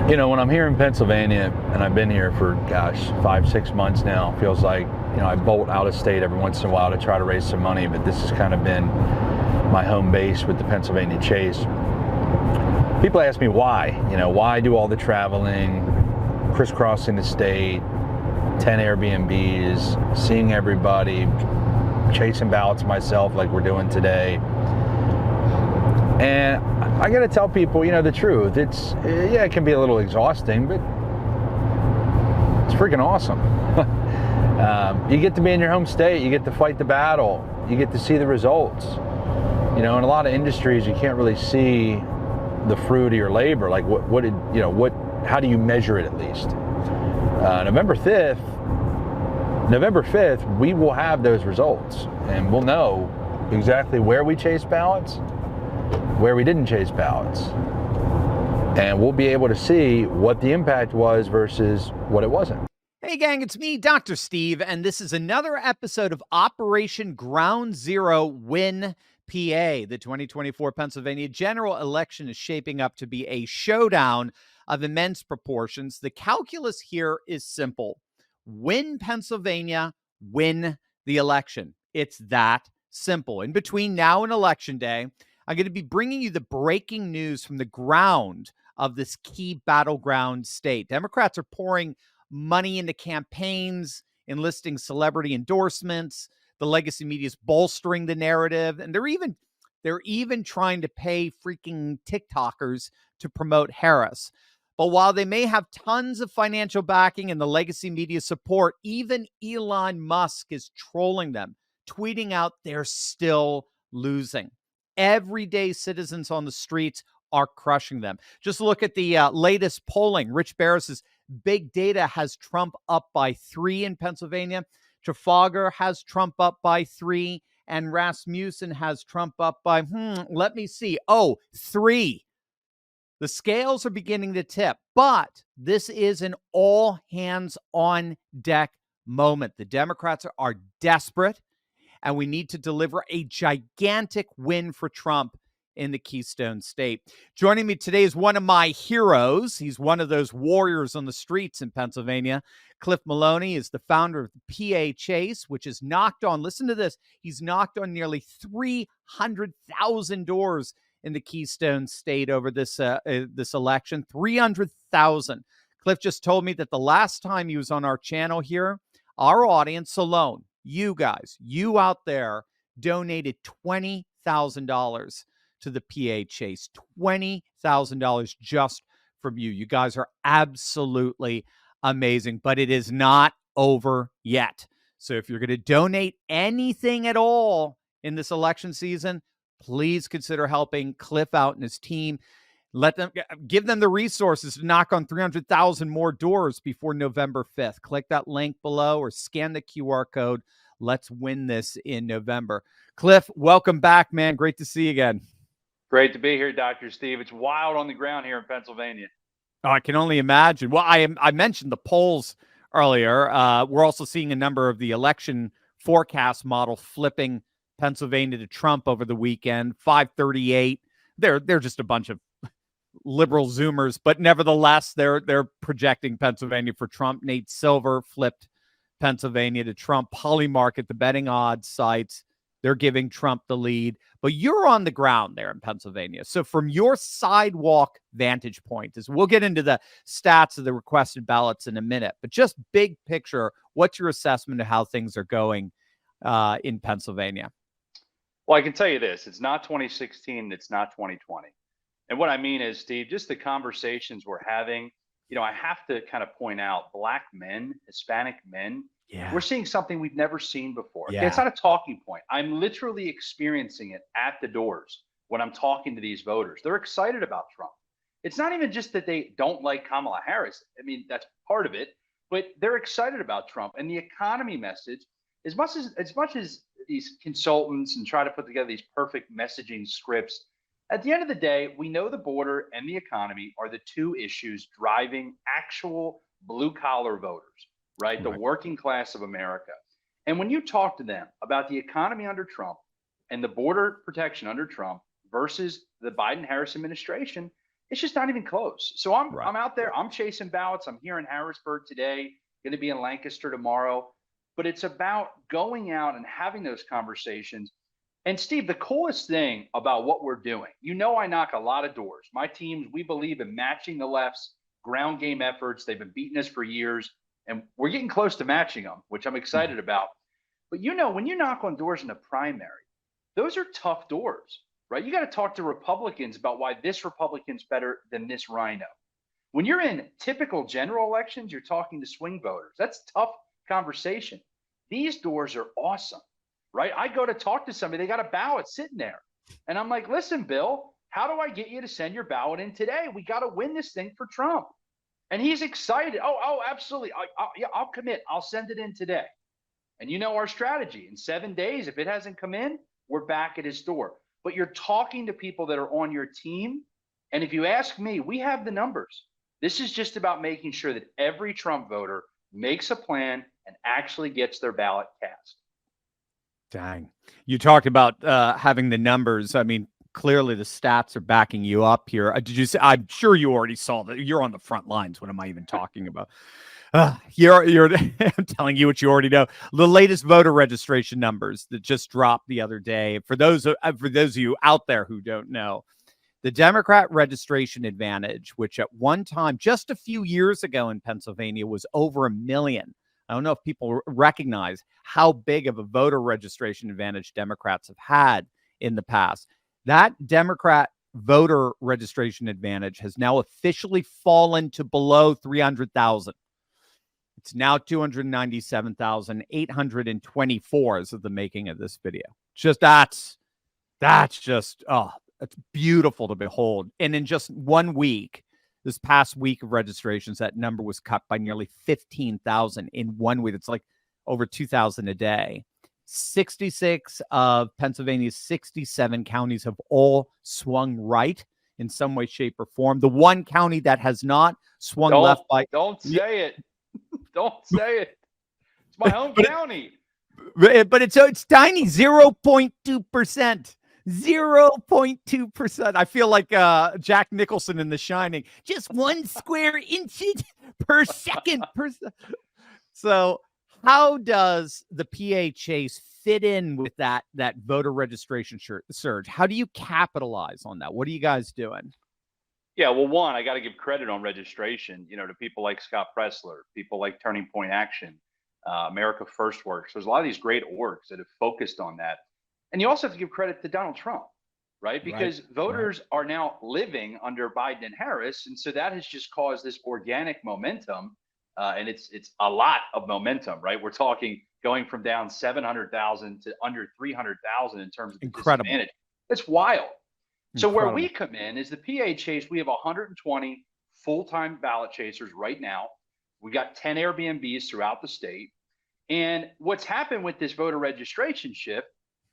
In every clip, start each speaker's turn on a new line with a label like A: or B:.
A: When I'm here in Pennsylvania, and I've been here for, 5, 6 months now, feels like, I bolt out of state every once in a while to try to raise some money, but this has kind of been my home base with the Pennsylvania Chase. People ask me why, why do all the traveling, crisscrossing the state, 10 Airbnbs, seeing everybody, chasing ballots myself like we're doing today. And I got to tell people, the truth. It can be a little exhausting, but it's freaking awesome. You get to be in your home state. You get to fight the battle. You get to see the results. In a lot of industries, you can't really see the fruit of your labor. Like how do you measure it at least? November 5th, we will have those results, and we'll know exactly where we chased ballots, where we didn't chase ballots, and we'll be able to see what the impact was versus what it wasn't.
B: Hey gang, it's me, Dr. Steve, and this is another episode of Operation Ground Zero Win PA. The 2024 Pennsylvania general election is shaping up to be a showdown of immense proportions. The calculus here is simple. Win Pennsylvania, win the election. It's that simple. In between now and Election Day, I'm going to be bringing you the breaking news from the ground of this key battleground state. Democrats are pouring money into campaigns, enlisting celebrity endorsements. The legacy media is bolstering the narrative, and they're even trying to pay freaking TikTokers to promote Harris. But while they may have tons of financial backing and the legacy media support, even Elon Musk is trolling them, tweeting out they're still losing. Everyday citizens on the streets are crushing them. Just look at the latest polling. Rich Barris's big data has Trump up by 3 in Pennsylvania. Trafalgar has Trump up by 3, and Rasmussen has Trump up by, let me see. 3. The scales are beginning to tip, but this is an all hands on deck moment. The Democrats are desperate, and we need to deliver a gigantic win for Trump in the Keystone State. Joining me today is one of my heroes. He's one of those warriors on the streets in Pennsylvania. Cliff Maloney is the founder of the PA Chase, which has knocked on, listen to this, he's knocked on nearly 300,000 doors in the Keystone State over this election. 300,000. Cliff just told me that the last time he was on our channel here, our audience alone, you guys, you out there, donated $20,000 to the PA Chase. $20,000 just from you. You guys are absolutely amazing, but it is not over yet. So if you're going to donate anything at all in this election season, please consider helping Cliff out and his team. Give them the resources to knock on 300,000 more doors before November 5th. Click that link below or scan the QR code. Let's win this in November. Cliff, welcome back, man. Great to see you again.
C: Great to be here, Dr. Steve. It's wild on the ground here in Pennsylvania.
B: Oh, I can only imagine. Well, I mentioned the polls earlier. We're also seeing a number of the election forecast model flipping Pennsylvania to Trump over the weekend. 538. They're just a bunch of liberal Zoomers, but nevertheless, they're projecting Pennsylvania for Trump. Nate Silver flipped Pennsylvania to Trump. Polymarket, the betting odds sites, they're giving Trump the lead. But you're on the ground there in Pennsylvania. So from your sidewalk vantage point, as we'll get into the stats of the requested ballots in a minute, but just big picture, what's your assessment of how things are going in Pennsylvania?
C: Well, I can tell you this. It's not 2016. It's not 2020. And what I mean is, Steve, just the conversations we're having, I have to kind of point out Black men, Hispanic men, we're seeing something we've never seen before. Okay? It's not a talking point. I'm literally experiencing it at the doors when I'm talking to these voters. They're excited about Trump. It's not even just that they don't like Kamala Harris. I mean, that's part of it, but they're excited about Trump. And the economy message, as much as these consultants and try to put together these perfect messaging scripts, at the end of the day, we know the border and the economy are the two issues driving actual blue-collar voters, right? The working class of America. And when you talk to them about the economy under Trump and the border protection under Trump versus the Biden-Harris administration, It's just not even close. So I'm
B: Right.
C: I'm out there. I'm chasing ballots. I'm here in Harrisburg today. Going to be in Lancaster tomorrow. But it's about going out and having those conversations. And Steve, the coolest thing about what we're doing, I knock a lot of doors. My teams, we believe in matching the left's ground game efforts. They've been beating us for years, and we're getting close to matching them, which I'm
B: Mhm.
C: excited about. But when you knock on doors in the primary, those are tough doors, right? You got to talk to Republicans about why this Republican's better than this rhino. When you're in typical general elections, you're talking to swing voters. That's tough conversation. These doors are awesome, right? I go to talk to somebody, they got a ballot sitting there. And I'm like, listen, Bill, how do I get you to send your ballot in today? We got to win this thing for Trump. And he's excited. Oh, absolutely. Yeah, I'll commit. I'll send it in today. And our strategy in 7 days, if it hasn't come in, we're back at his door. But you're talking to people that are on your team. And if you ask me, we have the numbers. This is just about making sure that every Trump voter makes a plan and actually gets their ballot cast.
B: Dang. You talked about having the numbers. I mean, clearly the stats are backing you up here. Did you say, I'm sure you already saw that you're on the front lines. What am I even talking about? You're I'm telling you what you already know. The latest voter registration numbers that just dropped the other day. For those of you out there who don't know, the Democrat registration advantage, which at one time, just a few years ago in Pennsylvania, was over 1 million. I don't know if people recognize how big of a voter registration advantage Democrats have had in the past. That Democrat voter registration advantage has now officially fallen to below 300,000. It's now 297,824 as of the making of this video. That's just, it's beautiful to behold. And in just 1 week, this past week of registrations, that number was cut by nearly 15,000 in 1 week. It's like over 2,000 a day. 66 of Pennsylvania's 67 counties have all swung right in some way, shape, or form. The one county that has not swung left by...
C: Don't say it. Don't say it. It's my home county.
B: But it's tiny, 0.2%. 0.2%. I feel like Jack Nicholson in The Shining. Just 1 square inch per second. So how does the PA chase fit in with that voter registration surge? How do you capitalize on that? What are you guys doing?
C: Yeah, well, one, I got to give credit on registration, to people like Scott Pressler, people like Turning Point Action, America First Works. There's a lot of these great orgs that have focused on that. And you also have to give credit to Donald Trump, right? Because voters are now living under Biden and Harris. And so that has just caused this organic momentum. And it's a lot of momentum, right? We're talking going from down 700,000 to under 300,000 in terms of the disadvantage. It's wild. So where we come in is the PA chase. We have 120 full-time ballot chasers right now. We got 10 Airbnbs throughout the state. And what's happened with this voter registration shift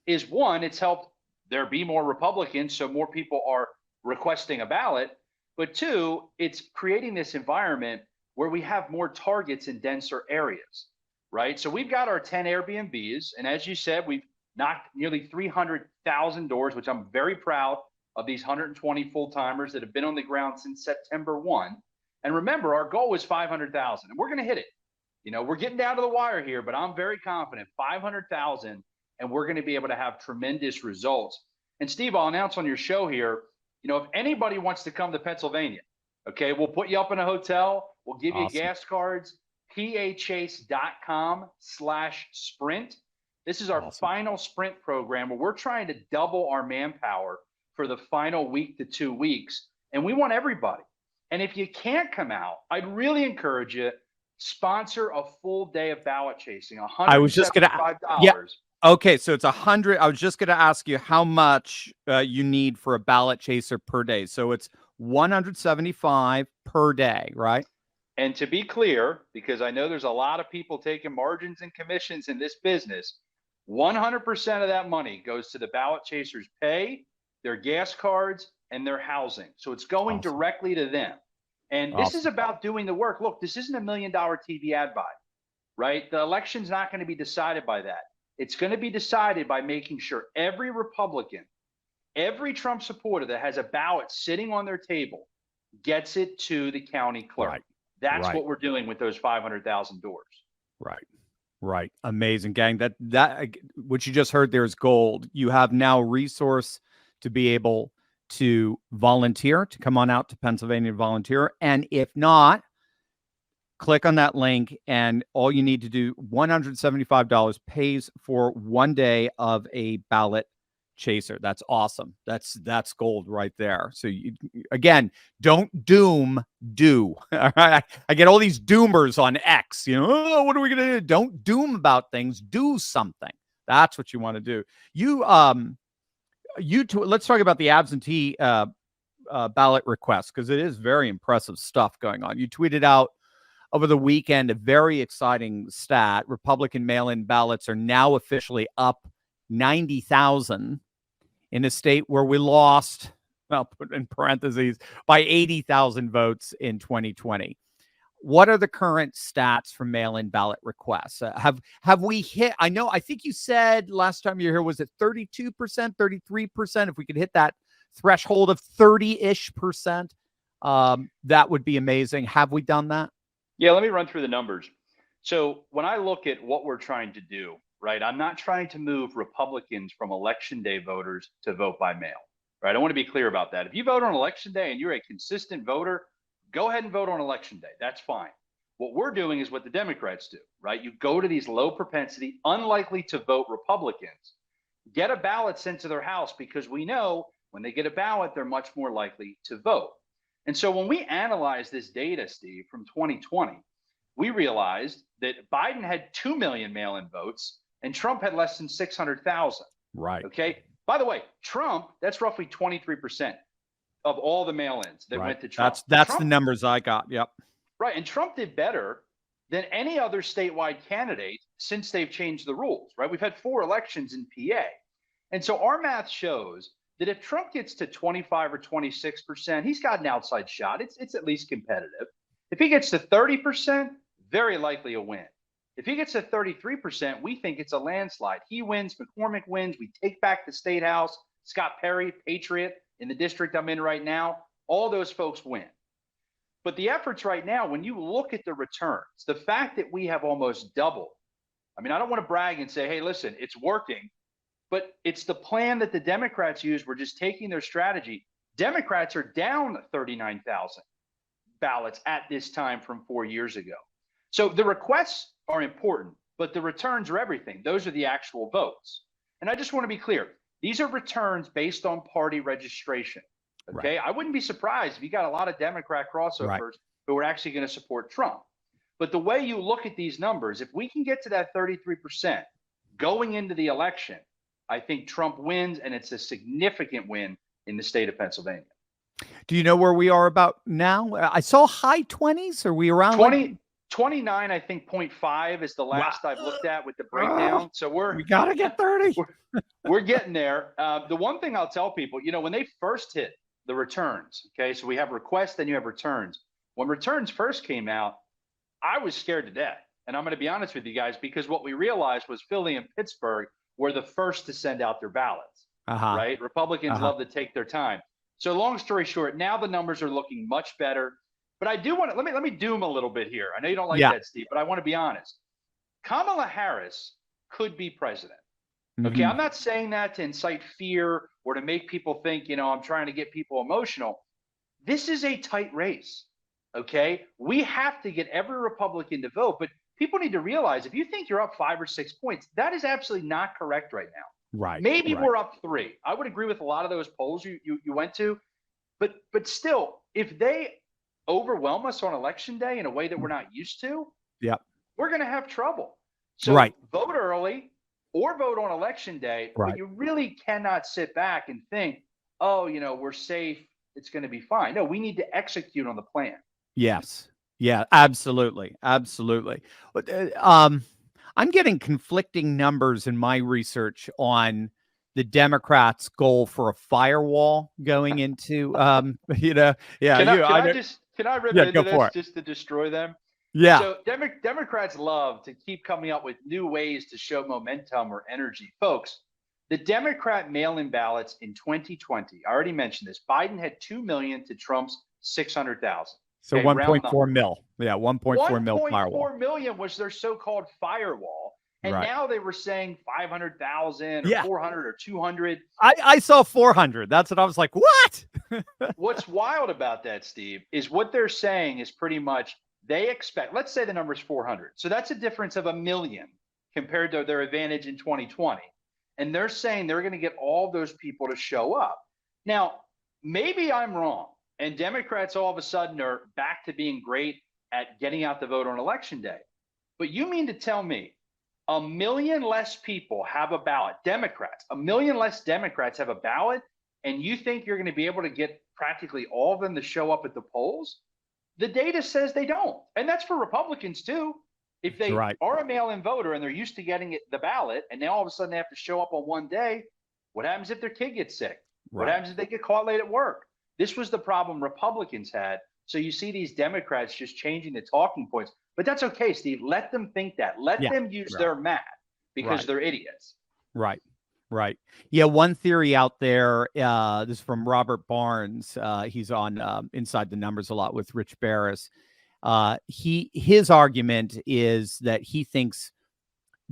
C: is, one, it's helped there be more Republicans, so more people are requesting a ballot. But two, it's creating this environment where we have more targets in denser areas, right? So we've got our 10 Airbnbs. And as you said, we've knocked nearly 300,000 doors, which I'm very proud of these 120 full-timers that have been on the ground since September 1. And remember, our goal was 500,000, and we're going to hit it. We're getting down to the wire here, but I'm very confident 500,000, and we're going to be able to have tremendous results. And Steve, I'll announce on your show here, if anybody wants to come to Pennsylvania, okay, we'll put you up in a hotel. We'll give you gas cards, pachase.com/sprint. This is our final sprint program where we're trying to double our manpower for the final week to 2 weeks. And we want everybody. And if you can't come out, I'd really encourage you, sponsor a full day of ballot chasing.
B: I was just going to, yeah. Okay, so it's 100. I was just going to ask you how much you need for a ballot chaser per day. So it's 175 per day, right?
C: And to be clear, because I know there's a lot of people taking margins and commissions in this business, 100% of that money goes to the ballot chasers' pay, their gas cards, and their housing. So it's going directly to them. And this is about doing the work. Look, this isn't $1 million TV ad buy, right? The election's not going to be decided by that. It's going to be decided by making sure every Republican, every Trump supporter that has a ballot sitting on their table gets it to the county clerk.
B: Right.
C: That's
B: Right.
C: what we're doing with those 500,000 doors.
B: Right. Right. Amazing, gang. That what you just heard there is gold. You have now resource to be able to volunteer, to come on out to Pennsylvania to volunteer. And if not, click on that link, and all you need to do, $175 pays for 1 day of a ballot chaser. That's awesome. That's gold right there. So again, don't doom, do. All right. I get all these doomers on X, oh, what are we going to do? Don't doom about things. Do something. That's what you want to do. Let's talk about the absentee ballot request, because it is very impressive stuff going on. You tweeted out over the weekend a very exciting stat. Republican mail-in ballots are now officially up 90,000 in a state where we lost, I'll put in parentheses, by 80,000 votes in 2020. What are the current stats for mail-in ballot requests? Have we hit? I think you said last time you were here, was it 32%, 33%? If we could hit that threshold of 30-ish%, that would be amazing. Have we done that?
C: Yeah, let me run through the numbers. So when I look at what we're trying to do, right, I'm not trying to move Republicans from election day voters to vote by mail, right? I want to be clear about that. If you vote on election day and you're a consistent voter, go ahead and vote on election day. That's fine. What we're doing is what the Democrats do, right? You go to these low propensity, unlikely to vote Republicans, get a ballot sent to their house, because we know when they get a ballot, they're much more likely to vote. And so when we analyze this data, Steve, from 2020, we realized that Biden had 2 million mail-in votes and Trump had less than 600,000.
B: Right.
C: Okay. By the way, Trump, that's roughly 23% of all the mail-ins that went to Trump.
B: That's
C: Trump,
B: the numbers I got. Yep.
C: Right. And Trump did better than any other statewide candidate since they've changed the rules, right? We've had 4 elections in PA. And so our math shows that if Trump gets to 25 or 26%, he's got an outside shot. It's at least competitive. If he gets to 30%, very likely a win. If he gets to 33%, we think it's a landslide. He wins, McCormick wins, we take back the state house, Scott Perry, Patriot, in the district I'm in right now, all those folks win. But the efforts right now, when you look at the returns, the fact that we have almost doubled, I mean, I don't want to brag and say, hey, listen, it's working, but it's the plan that the Democrats use. We're just taking their strategy. Democrats are down 39,000 ballots at this time from 4 years ago. So the requests are important, but the returns are everything. Those are the actual votes. And I just want to be clear. These are returns based on party registration. Okay. Right. I wouldn't be surprised if you got a lot of Democrat crossovers who are actually going to support Trump. But the way you look at these numbers, if we can get to that 33% going into the election, I think Trump wins, and it's a significant win in the state of Pennsylvania.
B: Do you know where we are about now? I saw high 20s. Are we around
C: 29, I think 0.5 is the last I've looked at with the breakdown. So we
B: got to get 30.
C: We're getting there. The one thing I'll tell people, when they first hit the returns, okay, so we have requests, then you have returns. When returns first came out, I was scared to death. And I'm going to be honest with you guys, because what we realized was Philly and Pittsburgh were the first to send out their ballots, right? Republicans love to take their time. So long story short, now the numbers are looking much better. But I do want to, let me doom a little bit here. I know you don't like that, Steve, but I want to be honest. Kamala Harris could be president. Okay, I'm not saying that to incite fear or to make people think, I'm trying to get people emotional. This is a tight race, okay? We have to get every Republican to vote, but people need to realize if you think you're up 5 or 6 points, that is absolutely not correct right now.
B: Right.
C: Maybe we're up 3. I would agree with a lot of those polls you went to, but still, if they overwhelm us on election day in a way that we're not used to, we're going to have trouble. So vote early or vote on election day, but you really cannot sit back and think, oh, we're safe, it's going to be fine. No, we need to execute on the plan.
B: Yes. Yeah, absolutely. Absolutely. I'm getting conflicting numbers in my research on the Democrats' goal for a firewall going into,
C: Can I rip into this just to destroy them?
B: Yeah.
C: So Democrats love to keep coming up with new ways to show momentum or energy. Folks, the Democrat mail-in ballots in 2020, I already mentioned this, Biden had 2 million to Trump's 600,000.
B: So
C: Okay, round
B: 1.4
C: numbers.
B: mil. Yeah, 1.4 mil firewall.
C: 1.4 million was their so-called firewall. And
B: Right.
C: now they were saying 500,000 or
B: Yeah.
C: 400 or 200.
B: I saw 400. That's what I was like, what?
C: What's wild about that, Steve, is what they're saying is pretty much they expect, let's say the number is 400. So that's a difference of 1 million compared to their advantage in 2020. And they're saying they're going to get all those people to show up. Now, maybe I'm wrong. And Democrats all of a sudden are back to being great at getting out the vote on election day. But you mean to tell me 1 million less people have a ballot, Democrats, 1 million less Democrats have a ballot, and you think you're going to be able to get practically all of them to show up at the polls? The data says they don't. And that's for Republicans too. If they are a mail-in voter and they're used to getting the ballot, and now all of a sudden they have to show up on one day, what happens if their kid gets sick? What happens if they get caught late at work? This was the problem Republicans had. So you see these Democrats just changing the talking points. But that's okay, Steve. Let them think that. Let them use their math because they're idiots.
B: Right. Yeah, one theory out there, this is from Robert Barnes. He's on Inside the Numbers a lot with Rich Barris. His argument is that he thinks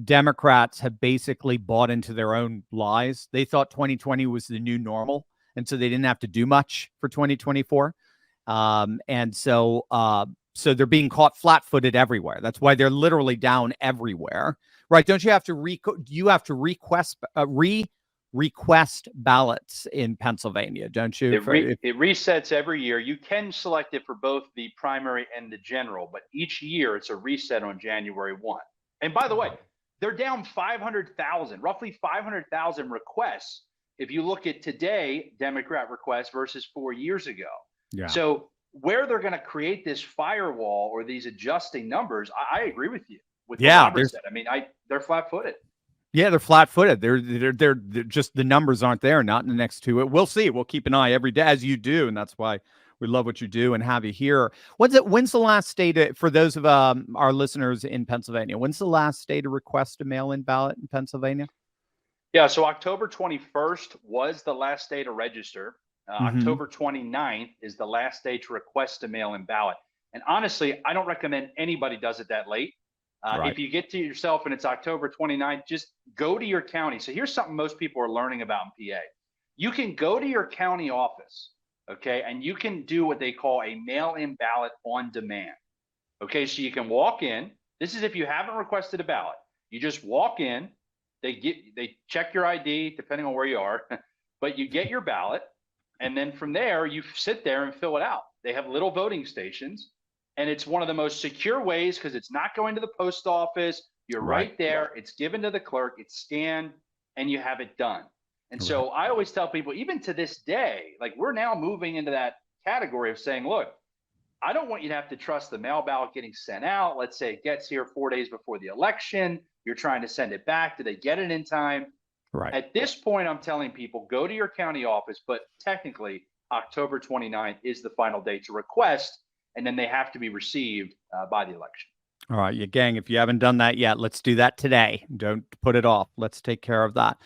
B: Democrats have basically bought into their own lies. They thought 2020 was the new normal, and so they didn't have to do much for 2024. And so they're being caught flat-footed everywhere. That's why they're literally down everywhere, right? Don't you have to request ballots in Pennsylvania, don't you?
C: It resets every year. You can select it for both the primary and the general, but each year it's a reset on January 1. And by the way, they're down 500,000, roughly 500,000 requests. If you look at today, Democrat requests versus 4 years ago. Yeah. So where they're going to create this firewall or these adjusting numbers, I agree with you. With what Robert said. I mean, they're flat-footed. Yeah,
B: they're flat-footed. They're just, the numbers aren't there. Not in the next two. We'll see. We'll keep an eye every day, as you do, and that's why we love what you do and have you here. When's the last day for those of our listeners in Pennsylvania? When's the last day to request a mail-in ballot in Pennsylvania?
C: Yeah, so October 21st was the last day to register. October 29th is the last day to request a mail-in ballot. And honestly, I don't recommend anybody does it that late. If you get to yourself and it's October 29th, just go to your county. So here's something most people are learning about in PA. You can go to your county office, okay, and you can do what they call a mail-in ballot on demand. Okay, so you can walk in. This is if you haven't requested a ballot. You just walk in. They check your ID depending on where you are, but you get your ballot. And then from there, you sit there and fill it out. They have little voting stations, and it's one of the most secure ways because it's not going to the post office. You're right there. It's given to the clerk. It's scanned, and you have it done. And so I always tell people, even to this day, like we're now moving into that category of saying, look, I don't want you to have to trust the mail ballot getting sent out. Let's say it gets here 4 days before the election. You're trying to send it back. Do they get it in time? Right. At this point, I'm telling people, go to your county office, but technically October 29th is the final day to request, and then they have to be received by the election.
B: All right, you gang, if you haven't done that yet, let's do that today. Don't put it off. Let's take care of that.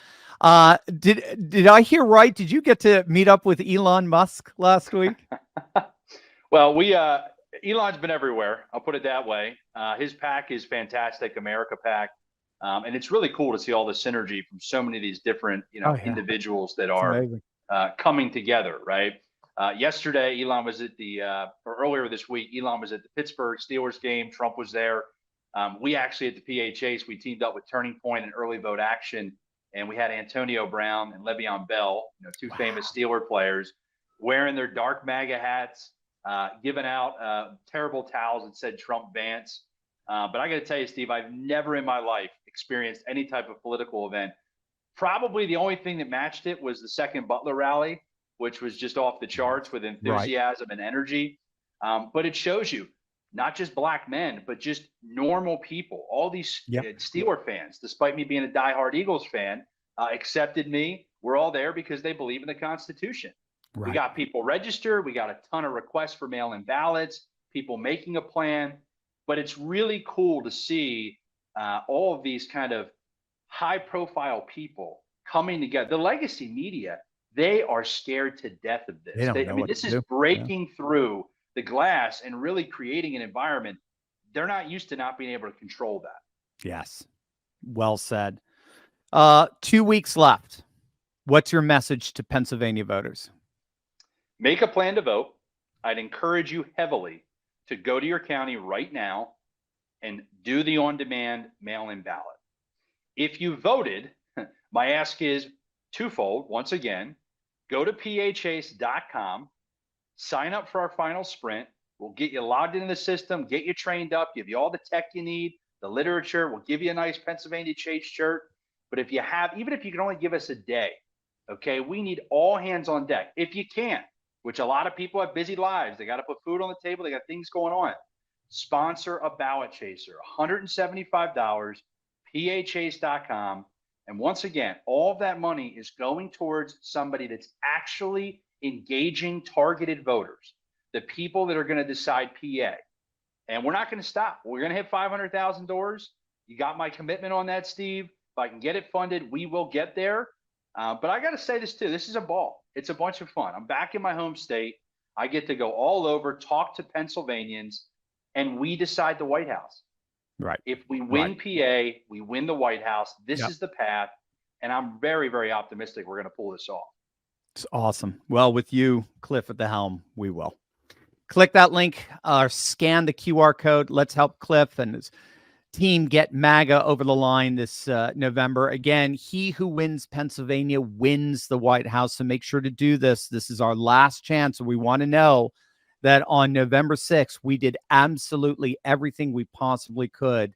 B: Did I hear right? Did you get to meet up with Elon Musk last week?
C: Well, Elon's been everywhere. I'll put it that way. His PAC is fantastic, America PAC. And it's really cool to see all the synergy from so many of these different, individuals that are coming together, right? Yesterday, Elon was at or earlier this week, Elon was at the Pittsburgh Steelers game. Trump was there. We actually at the PHAs, we teamed up with Turning Point and Early Vote Action, and we had Antonio Brown and Le'Veon Bell, two famous Steeler players, wearing their dark MAGA hats, giving out terrible towels that said Trump Vance. But I got to tell you, Steve, I've never in my life experienced any type of political event. Probably the only thing that matched it was the second Butler rally, which was just off the charts with enthusiasm and energy. But it shows you not just black men, but just normal people. All these Steeler fans, despite me being a diehard Eagles fan, accepted me. We're all there because they believe in the Constitution. Right. We got people registered. We got a ton of requests for mail-in ballots, people making a plan. But it's really cool to see all of these kind of high-profile people coming together. The legacy media, They are scared to death of this.
B: They don't know
C: I mean,
B: what
C: this
B: to
C: is
B: do.
C: breaking through the glass and really creating an environment. They're not used to not being able to control that.
B: Yes. Well said. 2 weeks left. What's your message to Pennsylvania voters?
C: Make a plan to vote. I'd encourage you heavily to go to your county right now and do the on-demand mail-in ballot. If you voted, my ask is twofold. Once again, go to phase.com, sign up for our final sprint. We'll get you logged into the system, get you trained up, give you all the tech you need, the literature. We'll give you a nice Pennsylvania Chase shirt. But if you have, even if you can only give us a day, okay, we need all hands on deck. If you can't, which a lot of people have busy lives, they got to put food on the table, they got things going on. Sponsor a ballot chaser, $175, phase.com. And once again, all of that money is going towards somebody that's actually engaging targeted voters, the people that are going to decide PA. And we're not going to stop. We're going to hit 500,000 doors. You got my commitment on that, Steve. If I can get it funded, we will get there. But I got to say this too. This is a ball. It's a bunch of fun. I'm back in my home state. I get to go all over, talk to Pennsylvanians, and we decide the White House.
B: Right.
C: If we win PA, we win the White House. This is the path. And I'm very, very optimistic we're going to pull this off.
B: It's awesome. Well, with you, Cliff, at the helm, we will. Click that link or scan the QR code. Let's help Cliff and his team get MAGA over the line this November. Again, he who wins Pennsylvania wins the White House. So make sure to do this. This is our last chance. We want to know that on November 6th, we did absolutely everything we possibly could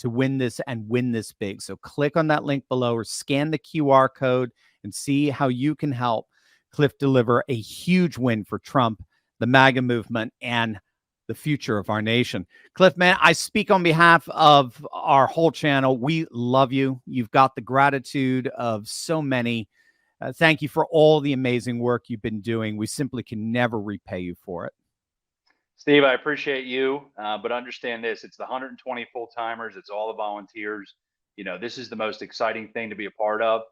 B: to win this and win this big. So click on that link below or scan the QR code and see how you can help Cliff deliver a huge win for Trump, the MAGA movement, and the future of our nation. Cliff, man, I speak on behalf of our whole channel. We love you. You've got the gratitude of so many. Thank you for all the amazing work you've been doing. We simply can never repay you for it.
C: Steve, I appreciate you, but understand this. It's the 120 full-timers. It's all the volunteers. You know, this is the most exciting thing to be a part of.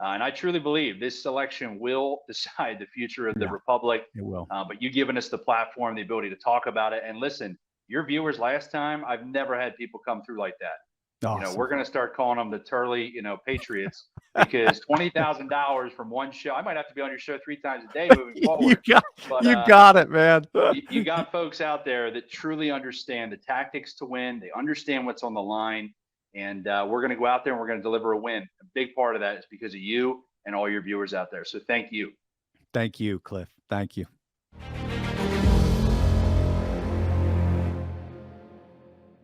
C: And I truly believe this election will decide the future of the republic.
B: It will.
C: But you've given us the platform, the ability to talk about it. And listen, your viewers last time, I've never had people come through like that.
B: Awesome.
C: You know, we're going to start calling them the Turley, Patriots, because $20,000 from one show. I might have to be on your show 3 times a day moving forward.
B: You got it, man.
C: You got folks out there that truly understand the tactics to win. They understand what's on the line. And we're going to go out there and we're going to deliver a win. A big part of that is because of you and all your viewers out there. So thank you.
B: Thank you, Cliff. Thank you.